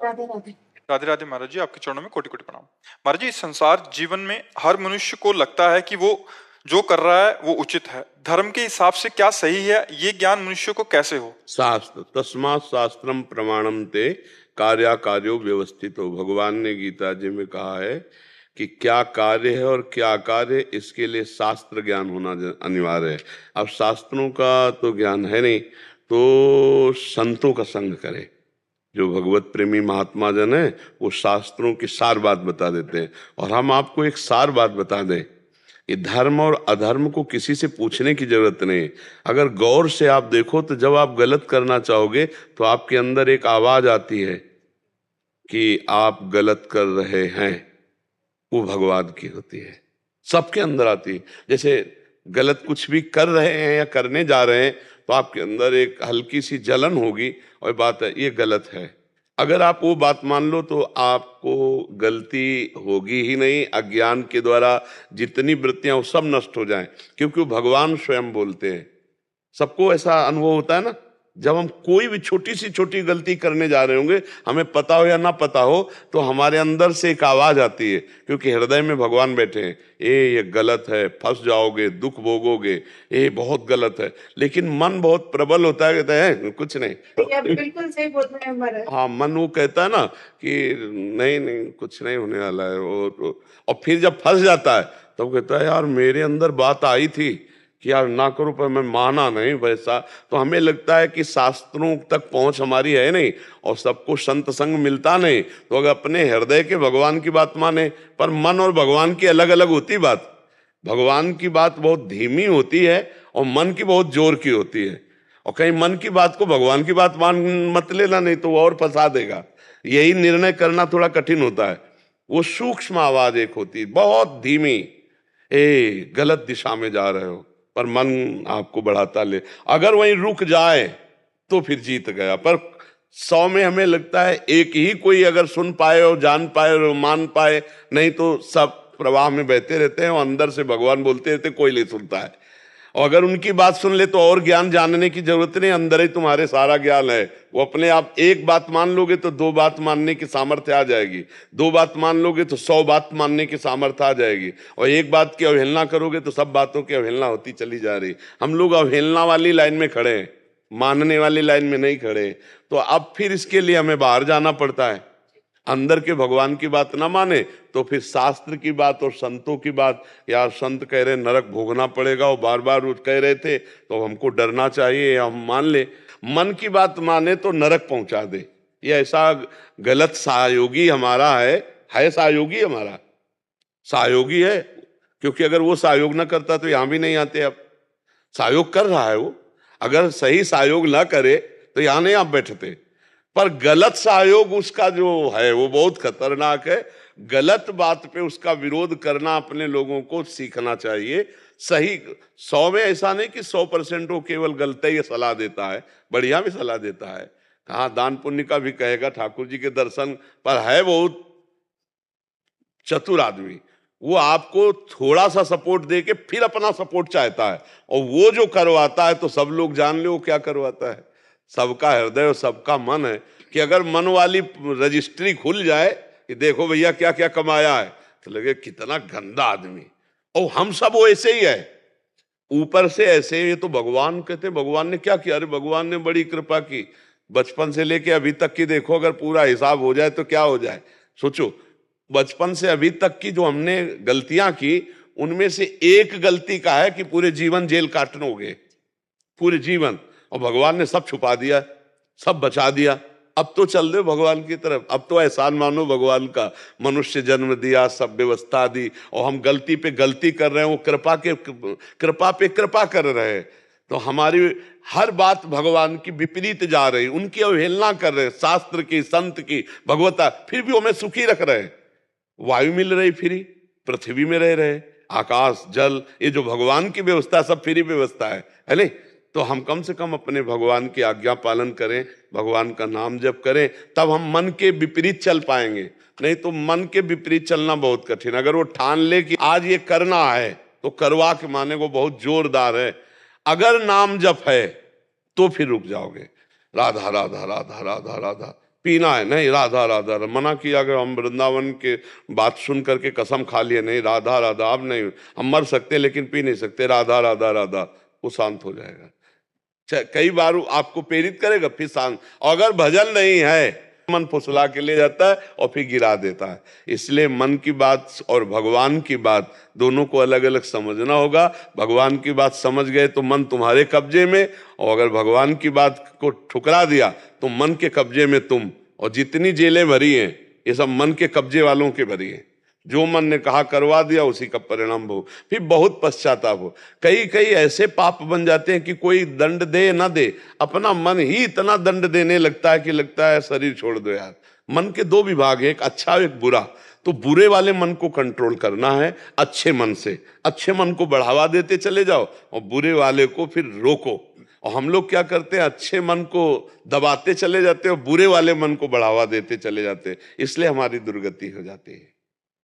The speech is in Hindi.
राधे राधे। राधे राधे महाराज जी, आपके चरणों में कोटि कोटि प्रणाम। महाराज जी, संसार जीवन में हर मनुष्य को लगता है कि वो जो कर रहा है वो उचित है। धर्म के हिसाब से क्या सही है, ये ज्ञान मनुष्य को कैसे हो? शास्त्र तस्मात् शास्त्रम प्रमाणम ते कार्यो व्यवस्थित हो। भगवान ने गीता जी में कहा है कि क्या कार्य है और क्या कार्य, इसके लिए शास्त्र ज्ञान होना अनिवार्य है। अब शास्त्रों का तो ज्ञान है नहीं, तो संतों का संग करें। जो भगवत प्रेमी महात्मा जन है वो शास्त्रों की सार बात बता देते हैं। और हम आपको एक सार बात बता दें कि धर्म और अधर्म को किसी से पूछने की जरूरत नहीं। अगर गौर से आप देखो तो जब आप गलत करना चाहोगे तो आपके अंदर एक आवाज आती है कि आप गलत कर रहे हैं, वो भगवान की होती है, सबके अंदर आती है। जैसे गलत कुछ भी कर रहे हैं या करने जा रहे हैं तो आपके अंदर एक हल्की सी जलन होगी और बात है ये गलत है। अगर आप वो बात मान लो तो आपको गलती होगी ही नहीं। अज्ञान के द्वारा जितनी वृत्तियां वो सब नष्ट हो जाएं, क्योंकि वो भगवान स्वयं बोलते हैं। सबको ऐसा अनुभव होता है ना, जब हम कोई भी छोटी सी छोटी गलती करने जा रहे होंगे, हमें पता हो या ना पता हो, तो हमारे अंदर से एक आवाज आती है, क्योंकि हृदय में भगवान बैठे हैं। ये गलत है, फंस जाओगे, दुख भोगोगे, ये बहुत गलत है। लेकिन मन बहुत प्रबल होता है, कहता है कुछ नहीं। बिल्कुल सही बोल रहे हैं महाराज। हाँ, मन वो कहता है ना कि नहीं नहीं कुछ नहीं होने वाला है। और फिर जब फंस जाता है तब कहता है यार मेरे अंदर बात आई थी कि यार ना करो, पर मैं माना नहीं वैसा। तो हमें लगता है कि शास्त्रों तक पहुंच हमारी है नहीं और सबको संत संग मिलता नहीं, तो अगर अपने हृदय के भगवान की बात माने। पर मन और भगवान की अलग अलग होती बात। भगवान की बात बहुत धीमी होती है और मन की बहुत जोर की होती है। और कहीं मन की बात को भगवान की बात मान मत लेना, नहीं तो वो और फंसा देगा। यही निर्णय करना थोड़ा कठिन होता है। वो सूक्ष्म आवाज एक होती है, बहुत धीमी, गलत दिशा में जा रहे हो, पर मन आपको बढ़ाता ले। अगर वहीं रुक जाए तो फिर जीत गया। पर 100 में हमें लगता है एक ही कोई अगर सुन पाए और जान पाए और मान पाए, नहीं तो सब प्रवाह में बहते रहते हैं और अंदर से भगवान बोलते रहते, कोई नहीं सुनता है। और अगर उनकी बात सुन ले तो और ज्ञान जानने की जरूरत नहीं, अंदर ही तुम्हारे सारा ज्ञान है। वो अपने आप एक बात मान लोगे तो 2 बात मानने की सामर्थ्य आ जाएगी, 2 बात मान लोगे तो 100 बात मानने की सामर्थ्य आ जाएगी, और एक बात की अवहेलना करोगे तो सब बातों की अवहेलना होती चली जा रही। हम लोग अवहेलना वाली लाइन में खड़े हैं, मानने वाली लाइन में नहीं खड़े। तो अब फिर इसके लिए हमें बाहर जाना पड़ता है। अंदर के भगवान की बात ना माने तो फिर शास्त्र की बात और संतों की बात, यार संत कह रहे नरक भोगना पड़ेगा और बार बार कह रहे थे तो हमको डरना चाहिए, हम मान ले। मन की बात माने तो नरक पहुंचा दे। ये ऐसा गलत सहयोगी हमारा है सहयोगी हमारा, सहयोगी है। क्योंकि अगर वो सहयोग ना करता तो यहां भी नहीं आते। अब सहयोग कर रहा है वो, अगर सही सहयोग ना करे तो यहां नहीं आप बैठते। पर गलत सहयोग उसका जो है वो बहुत खतरनाक है। गलत बात पे उसका विरोध करना अपने लोगों को सीखना चाहिए। सही 100 में ऐसा नहीं कि 100% वो केवल गलत ही सलाह देता है, बढ़िया भी सलाह देता है। कहाँ दान पुण्य का भी कहेगा, ठाकुर जी के दर्शन पर है बहुत चतुर आदमी। वो आपको थोड़ा सा सपोर्ट दे के फिर अपना सपोर्ट चाहता है, और वो जो करवाता है तो सब लोग जान ले वो क्या करवाता है। सबका हृदय और सबका मन है कि अगर मन वाली रजिस्ट्री खुल जाए कि देखो भैया क्या क्या कमाया है, तो लगे कितना गंदा आदमी। और हम सब वो ऐसे ही है, ऊपर से ऐसे। ये तो भगवान कहते भगवान ने क्या किया? अरे भगवान ने बड़ी कृपा की, बचपन से लेके अभी तक की देखो, अगर पूरा हिसाब हो जाए तो क्या हो जाए। सोचो, बचपन से अभी तक की जो हमने गलतियां की, उनमें से एक गलती का है कि पूरे जीवन जेल काटनोगे, पूरे जीवन। और भगवान ने सब छुपा दिया, सब बचा दिया। अब तो चल दो भगवान की तरफ, अब तो एहसान मानो भगवान का, मनुष्य जन्म दिया, सब व्यवस्था दी, और हम गलती पे गलती कर रहे हैं, वो कृपा पे कृपा कर रहे हैं। तो हमारी हर बात भगवान की विपरीत जा रही, उनकी अवहेलना कर रहे हैं, शास्त्र की, संत की, भगवता। फिर भी हमें सुखी रख रहे हैं, वायु मिल रही फ्री, पृथ्वी में रह रहे, आकाश जल, ये जो भगवान की व्यवस्था सब फ्री व्यवस्था है नहीं? तो हम कम से कम अपने भगवान की आज्ञा पालन करें, भगवान का नाम जप करें, तब हम मन के विपरीत चल पाएंगे। नहीं तो मन के विपरीत चलना बहुत कठिन। अगर वो ठान ले कि आज ये करना है तो करवा के माने वो बहुत जोरदार है। अगर नाम जप है तो फिर रुक जाओगे, राधा राधा राधा राधा राधा, पीना है, नहीं राधा राधा, मना किया। अगर हम वृंदावन के बात सुन करके कसम खा लिए, नहीं राधा राधा, अब नहीं, हम मर सकते लेकिन पी नहीं सकते, राधा राधा राधा, वो शांत हो जाएगा। कई बार आपको प्रेरित करेगा, फिर शांत। अगर भजन नहीं है, मन फुसला के ले जाता है और फिर गिरा देता है। इसलिए मन की बात और भगवान की बात दोनों को अलग अलग समझना होगा। भगवान की बात समझ गए तो मन तुम्हारे कब्जे में, और अगर भगवान की बात को ठुकरा दिया तो मन के कब्जे में तुम। और जितनी जेलें भरी हैं ये सब मन के कब्जे वालों के भरी हैं। जो मन ने कहा करवा दिया, उसी का परिणाम हो, फिर बहुत पश्चाताप हो। कई कई ऐसे पाप बन जाते हैं कि कोई दंड दे ना दे, अपना मन ही इतना दंड देने लगता है कि लगता है शरीर छोड़ दो यार। मन के दो विभाग है, एक अच्छा एक बुरा। तो बुरे वाले मन को कंट्रोल करना है अच्छे मन से। अच्छे मन को बढ़ावा देते चले जाओ और बुरे वाले को फिर रोको। और हम लोग क्या करते हैं, अच्छे मन को दबाते चले जाते हैं और बुरे वाले मन को बढ़ावा देते चले जाते हैं, इसलिए हमारी दुर्गति हो जाती है।